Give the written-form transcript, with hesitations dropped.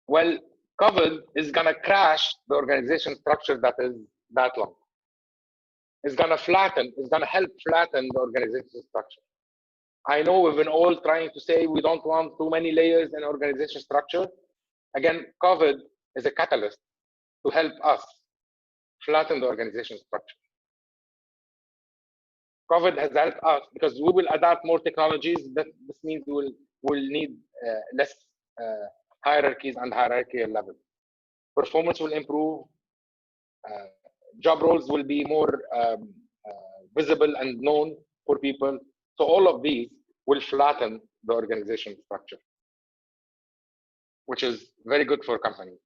Well, COVID is going to crash the organization structure that is that long. It's going to flatten, it's going to help flatten the organization structure. I know we've been all trying to say we don't want too many layers in organization structure. Again, COVID is a catalyst to help us flatten the organization structure. COVID has helped us because we will adapt more technologies. This means we'll need less hierarchies and hierarchical levels. Performance will improve. Job roles will be more visible and known for people. So all of these will flatten the organization structure, which is very good for companies.